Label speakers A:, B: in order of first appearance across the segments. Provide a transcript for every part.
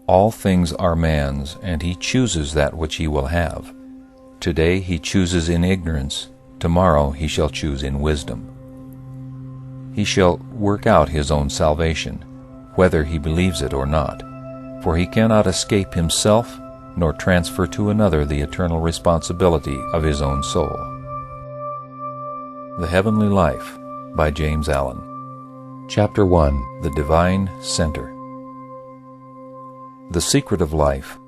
A: All things are man's, and he chooses that which he will have. Today he chooses in ignorance, tomorrow he shall choose in wisdom. He shall work out his own salvation, whether he believes it or not, for he cannot escape himself, nor transfer to another the eternal responsibility of his own soul. The Heavenly Life by James Allen. Chapter 1. The Divine Center. The secret of life,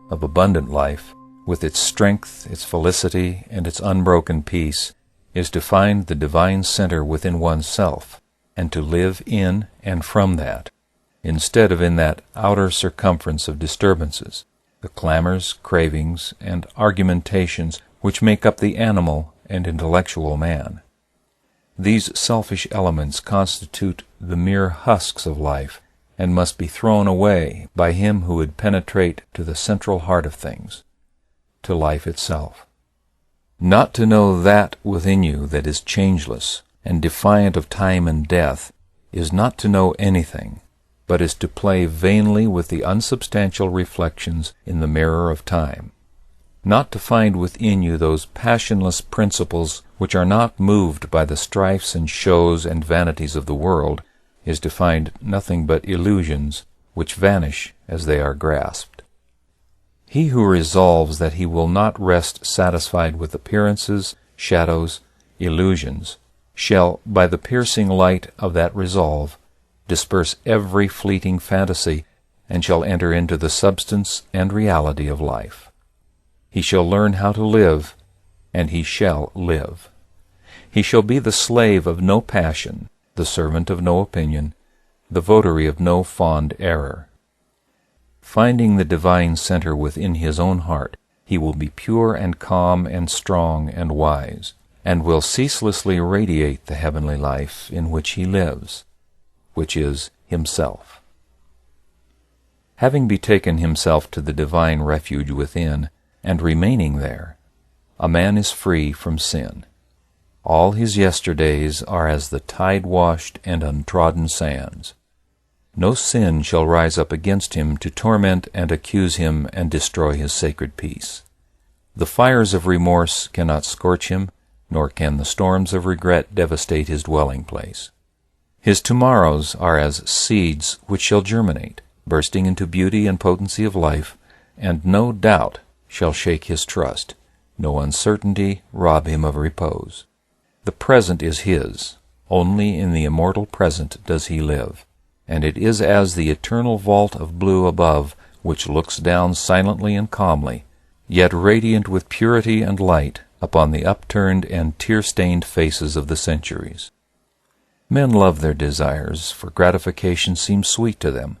A: of abundant life, with its strength, its felicity, and its unbroken peace, is to find the divine center within oneself, and to live in and from that, instead of in that outer circumference of disturbances, the clamors, cravings, and argumentations which make up the animal and intellectual man. These selfish elements constitute the mere husks of life, and must be thrown away by him who would penetrate to the central heart of things, to life itself. Not to know that within you that is changeless and defiant of time and death is not to know anything, but is to play vainly with the unsubstantial reflections in the mirror of time. Not to find within you those passionless principles which are not moved by the strifes and shows and vanities of the world is to find nothing but illusions which vanish as they are grasped. He who resolves that he will not rest satisfied with appearances, shadows, illusions, shall, by the piercing light of that resolve, disperse every fleeting fantasy, and shall enter into the substance and reality of life. He shall learn how to live, and he shall live. He shall be the slave of no passion, the servant of no opinion, the votary of no fond error. Finding the divine center within his own heart, he will be pure and calm and strong and wise, and will ceaselessly radiate the heavenly life in which he lives, which is himself. Having betaken himself to the divine refuge within, and remaining there, a man is free from sin. All his yesterdays are as the tide-washed and untrodden sands. No sin shall rise up against him to torment and accuse him and destroy his sacred peace. The fires of remorse cannot scorch him, nor can the storms of regret devastate his dwelling place. His tomorrows are as seeds which shall germinate, bursting into beauty and potency of life, and no doubt shall shake his trust, no uncertainty rob him of repose. The present is his, only in the immortal present does he live, and it is as the eternal vault of blue above which looks down silently and calmly, yet radiant with purity and light, upon the upturned and tear-stained faces of the centuries. Men love their desires, for gratification seems sweet to them,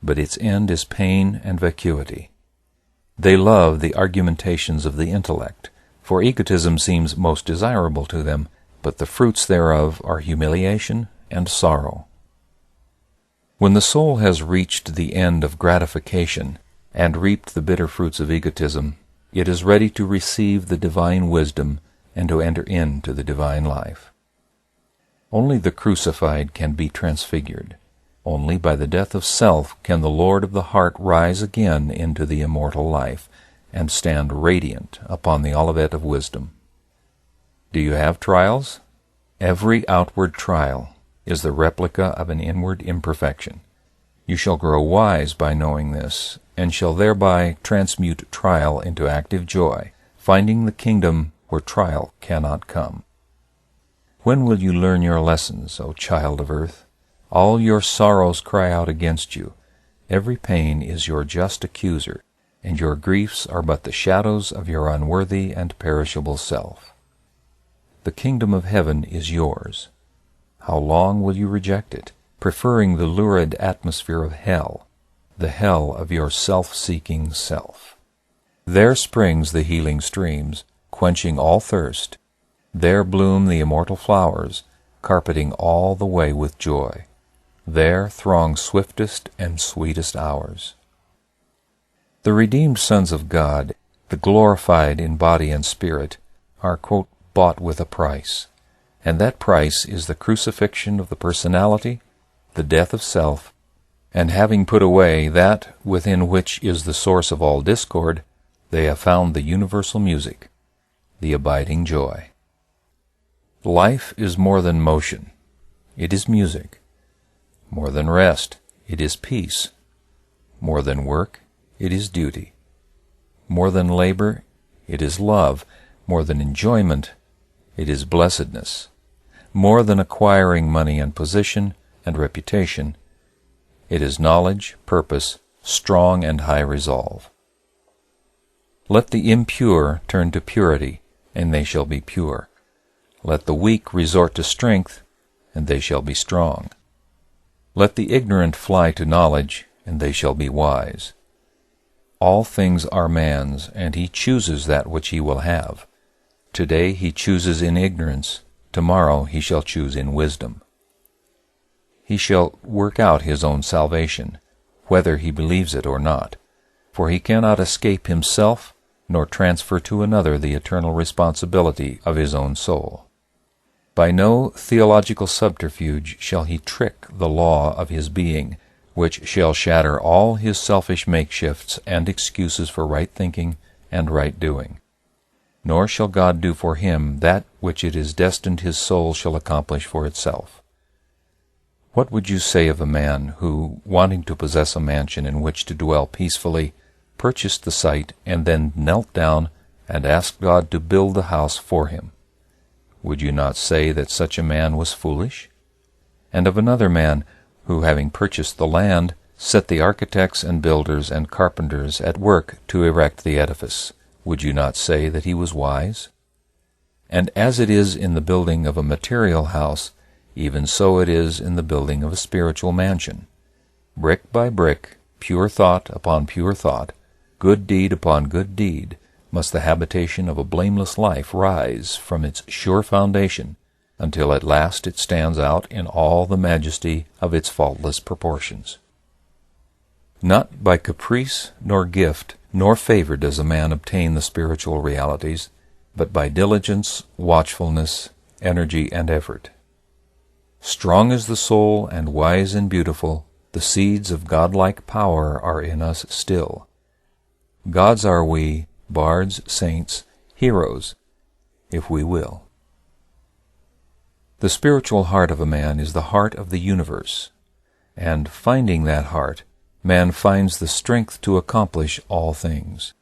A: but its end is pain and vacuity. They love the argumentations of the intellect, for egotism seems most desirable to them, but the fruits thereof are humiliation and sorrow. When the soul has reached the end of gratification, and reaped the bitter fruits of egotism, it is ready to receive the divine wisdom and to enter into the divine life. Only the crucified can be transfigured. Only by the death of self can the Lord of the heart rise again into the immortal life, and stand radiant upon the olivet of wisdom. Do you have trials? Every outward trial is the replica of an inward imperfection. You shall grow wise by knowing this, and shall thereby transmute trial into active joy, finding the kingdom where trial cannot come. When will you learn your lessons, O child of earth? All your sorrows cry out against you. Every pain is your just accuser, and your griefs are but the shadows of your unworthy and perishable self. The kingdom of heaven is yours. How long will you reject it, preferring the lurid atmosphere of hell, the hell of your self-seeking self? There springs the healing streams, quenching all thirst. There bloom the immortal flowers, carpeting all the way with joy. There throng swiftest and sweetest hours. The redeemed sons of God, the glorified in body and spirit, are, quote, bought with a price, and that price is the crucifixion of the personality, the death of self, And having put away that within which is the source of all discord, they have found the universal music, the abiding joy. Life is more than motion, it is music. More than rest, it is peace. More than work, it is duty. More than labor, it is love. More than enjoyment, it is blessedness. More than acquiring money and position and reputation, it is knowledge, purpose, strong and high resolve. Let the impure turn to purity, and they shall be pure. Let the weak resort to strength, and they shall be strong. Let the ignorant fly to knowledge, and they shall be wise. All things are man's, and he chooses that which he will have. Today he chooses in ignorance, tomorrow he shall choose in wisdom. He shall work out his own salvation, whether he believes it or not, for he cannot escape himself, nor transfer to another the eternal responsibility of his own soul. By no theological subterfuge shall he trick the law of his being, which shall shatter all his selfish makeshifts and excuses for right thinking and right doing. Nor shall God do for him that which it is destined his soul shall accomplish for itself. What would you say of a man who, wanting to possess a mansion in which to dwell peacefully, purchased the site and then knelt down and asked God to build the house for him? Would you not say that such a man was foolish? And of another man who, having purchased the land, set the architects and builders and carpenters at work to erect the edifice, would you not say that he was wise? And as it is in the building of a material house, even so it is in the building of a spiritual mansion. Brick by brick, pure thought upon pure thought, good deed upon good deed, must the habitation of a blameless life rise from its sure foundation, until at last it stands out in all the majesty of its faultless proportions. Not by caprice, nor gift, nor favor does a man obtain the spiritual realities, but by diligence, watchfulness, energy, and effort. Strong is the soul, and wise and beautiful, the seeds of godlike power are in us still. Gods are we, bards, saints, heroes, if we will. The spiritual heart of a man is the heart of the universe, and finding that heart, man finds the strength to accomplish all things.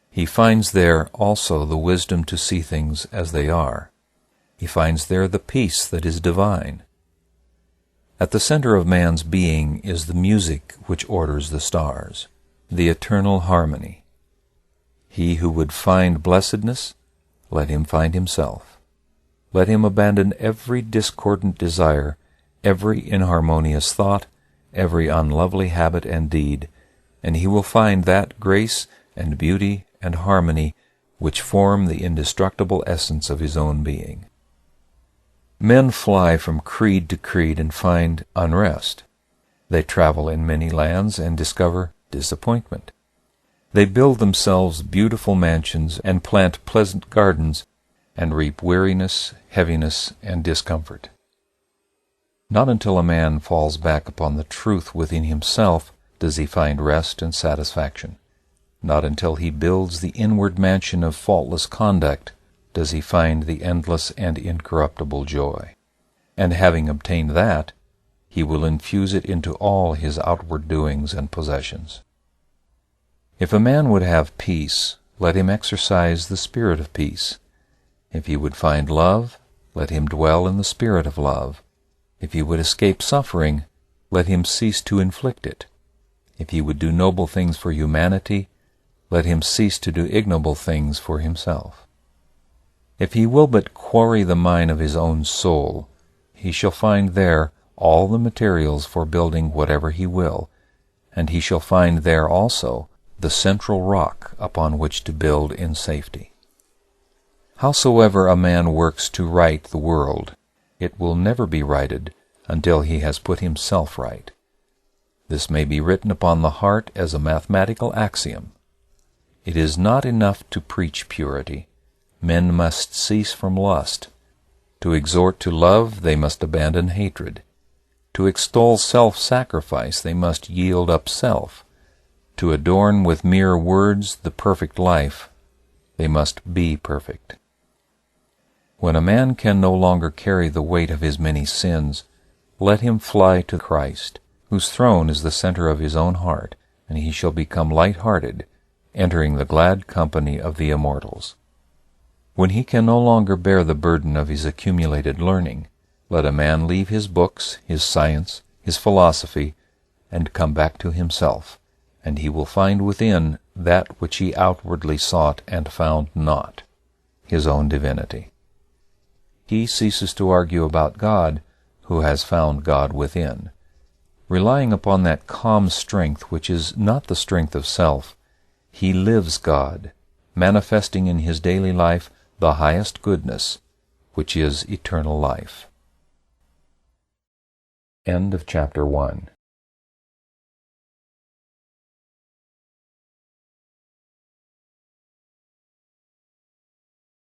A: He finds there also the wisdom to see things as they are. He finds there the peace that is divine. At the center of man's being is the music which orders the stars, the eternal harmony. He who would find blessedness, let him find himself. Let him abandon every discordant desire, every inharmonious thought, every unlovely habit and deed, and he will find that grace and beauty and harmony which form the indestructible essence of his own being. Men fly from creed to creed and find unrest. They travel in many lands and discover disappointment. They build themselves beautiful mansions and plant pleasant gardens and reap weariness, heaviness, and discomfort. Not until a man falls back upon the truth within himself does he find rest and satisfaction. Not until he builds the inward mansion of faultless conduct does he find the endless and incorruptible joy. And having obtained that, he will infuse it into all his outward doings and possessions. If a man would have peace, let him exercise the spirit of peace. If he would find love, let him dwell in the spirit of love. If he would escape suffering, let him cease to inflict it. If he would do noble things for humanity, let him cease to do ignoble things for himself. If he will but quarry the mine of his own soul, he shall find there all the materials for building whatever he will, and he shall find there also the central rock upon which to build in safety. Howsoever a man works to right the world, it will never be righted until he has put himself right. This may be written upon the heart as a mathematical axiom. It is not enough to preach purity. Men must cease from lust. To exhort to love, they must abandon hatred. To extol self-sacrifice, they must yield up self. To adorn with mere words the perfect life, they must be perfect. When a man can no longer carry the weight of his many sins, let him fly to Christ, whose throne is the center of his own heart, and he shall become light-hearted, entering the glad company of the immortals. When he can no longer bear the burden of his accumulated learning, let a man leave his books, his science, his philosophy, and come back to himself, and he will find within that which he outwardly sought and found not, his own divinity. He ceases to argue about God who has found God within. Relying upon that calm strength which is not the strength of self, he lives God, manifesting in his daily life the highest goodness, which is eternal life. End of chapter 1.